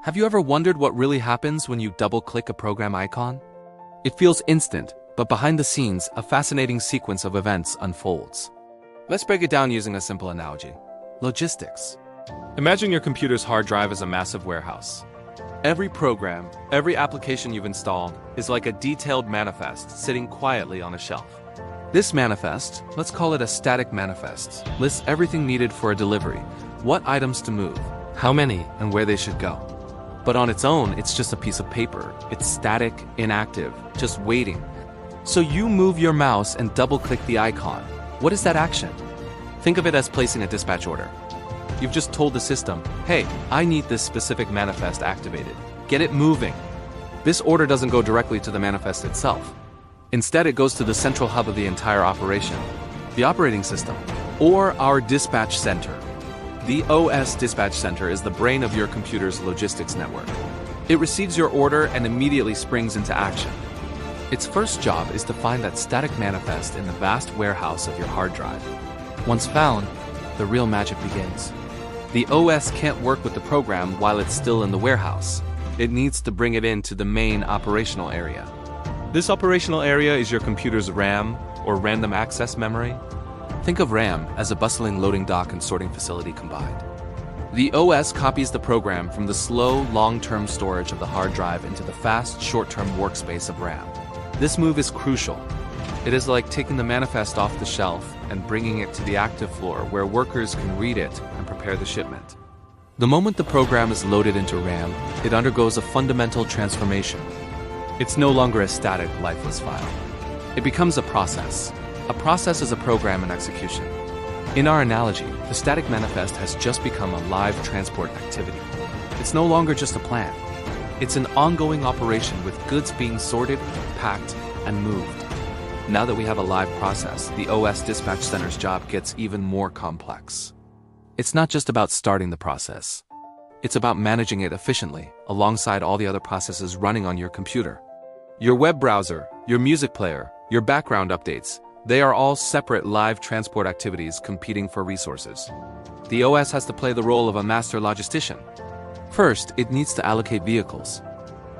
Have you ever wondered what really happens when you double-click a program icon? It feels instant, but behind the scenes, a fascinating sequence of events unfolds. Let's break it down using a simple analogy. Logistics. Imagine your computer's hard drive as a massive warehouse. Every program, every application you've installed is like a detailed manifest sitting quietly on a shelf. This manifest, let's call it a static manifest, lists everything needed for a delivery, what items to move, how many, and where they should go. But on its own, it's just a piece of paper. It's static, inactive, just waiting. So you move your mouse and double-click the icon. What is that action? Think of it as placing a dispatch order. You've just told the system, hey, I need this specific manifest activated. Get it moving. This order doesn't go directly to the manifest itself. Instead, it goes to the central hub of the entire operation, the operating system, or our dispatch center. The OS dispatch center is the brain of your computer's logistics network. It receives your order and immediately springs into action. Its first job is to find that static manifest in the vast warehouse of your hard drive. Once found, the real magic begins. The OS can't work with the program while it's still in the warehouse. It needs to bring it into the main operational area. This operational area is your computer's RAM, or random access memory. Think of RAM as a bustling loading dock and sorting facility combined. The OS copies the program from the slow, long-term storage of the hard drive into the fast, short-term workspace of RAM. This move is crucial. It is like taking the manifest off the shelf and bringing it to the active floor where workers can read it and prepare the shipment. The moment the program is loaded into RAM, it undergoes a fundamental transformation. It's no longer a static, lifeless file. It becomes a process. A process is a program in execution. In our analogy, the static manifest has just become a live transport activity. It's no longer just a plan. It's an ongoing operation with goods being sorted, packed, and moved. Now that we have a live process, the OS dispatch center's job gets even more complex. It's not just about starting the process. It's about managing it efficiently, alongside all the other processes running on your computer. Your web browser, your music player, your background updates, they are all separate live transport activities competing for resources. The OS has to play the role of a master logistician. First, it needs to allocate vehicles.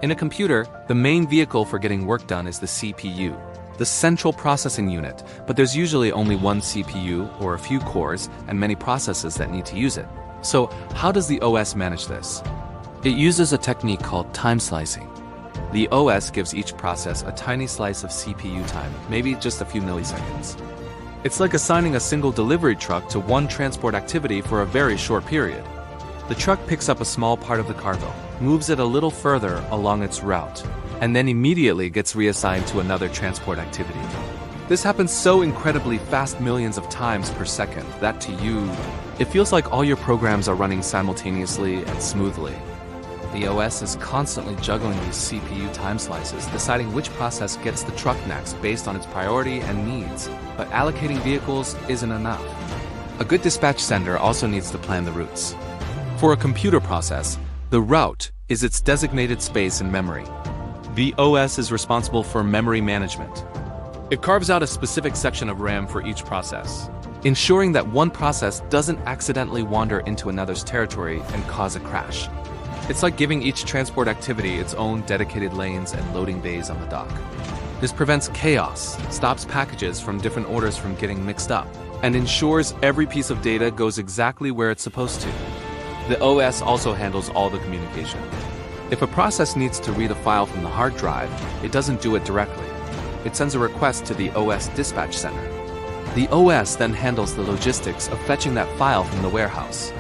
In a computer, the main vehicle for getting work done is the CPU, the central processing unit, but there's usually only one CPU or a few cores and many processes that need to use it. So, how does the OS manage this? It uses a technique called time slicing. The OS gives each process a tiny slice of CPU time, maybe just a few milliseconds. It's like assigning a single delivery truck to one transport activity for a very short period. The truck picks up a small part of the cargo, moves it a little further along its route, and then immediately gets reassigned to another transport activity. This happens so incredibly fast, millions of times per second, that to you, it feels like all your programs are running simultaneously and smoothly. The OS is constantly juggling these CPU time slices, deciding which process gets the truck next based on its priority and needs. But allocating vehicles isn't enough. A good dispatch center also needs to plan the routes. For a computer process, the route is its designated space in memory. The OS is responsible for memory management. It carves out a specific section of RAM for each process, ensuring that one process doesn't accidentally wander into another's territory and cause a crash. It's like giving each transport activity its own dedicated lanes and loading bays on the dock. This prevents chaos, stops packages from different orders from getting mixed up, and ensures every piece of data goes exactly where it's supposed to. The OS also handles all the communication. If a process needs to read a file from the hard drive, it doesn't do it directly. It sends a request to the OS dispatch center. The OS then handles the logistics of fetching that file from the warehouse.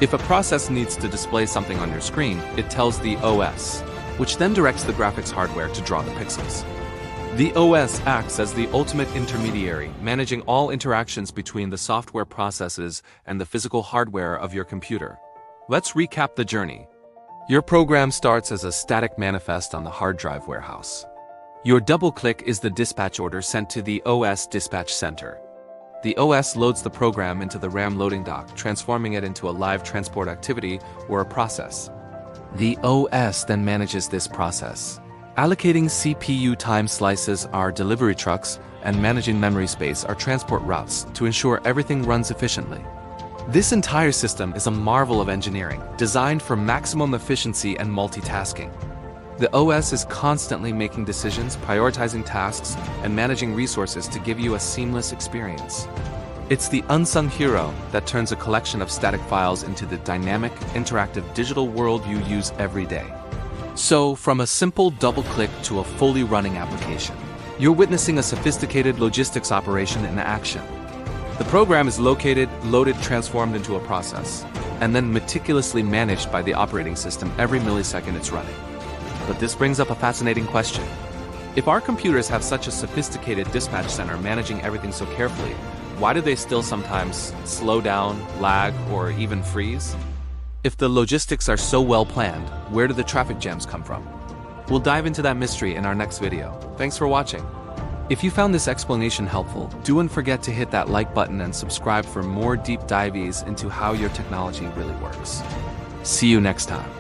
If a process needs to display something on your screen, it tells the OS, which then directs the graphics hardware to draw the pixels. The OS acts as the ultimate intermediary, managing all interactions between the software processes and the physical hardware of your computer. Let's recap the journey. Your program starts as a static manifest on the hard drive warehouse. Your double-click is the dispatch order sent to the OS dispatch center. The OS loads the program into the RAM loading dock, transforming it into a live transport activity or a process. The OS then manages this process. Allocating CPU time slices are delivery trucks, and managing memory space are transport routes to ensure everything runs efficiently. This entire system is a marvel of engineering, designed for maximum efficiency and multitasking. The OS is constantly making decisions, prioritizing tasks, and managing resources to give you a seamless experience. It's the unsung hero that turns a collection of static files into the dynamic, interactive digital world you use every day. So, from a simple double-click to a fully running application, you're witnessing a sophisticated logistics operation in action. The program is located, loaded, transformed into a process, and then meticulously managed by the operating system every millisecond it's running. But this brings up a fascinating question. If our computers have such a sophisticated dispatch center managing everything so carefully, why do they still sometimes slow down, lag, or even freeze? If the logistics are so well planned, where do the traffic jams come from? We'll dive into that mystery in our next video. Thanks for watching. If you found this explanation helpful, don't forget to hit that like button and subscribe for more deep dives into how your technology really works. See you next time.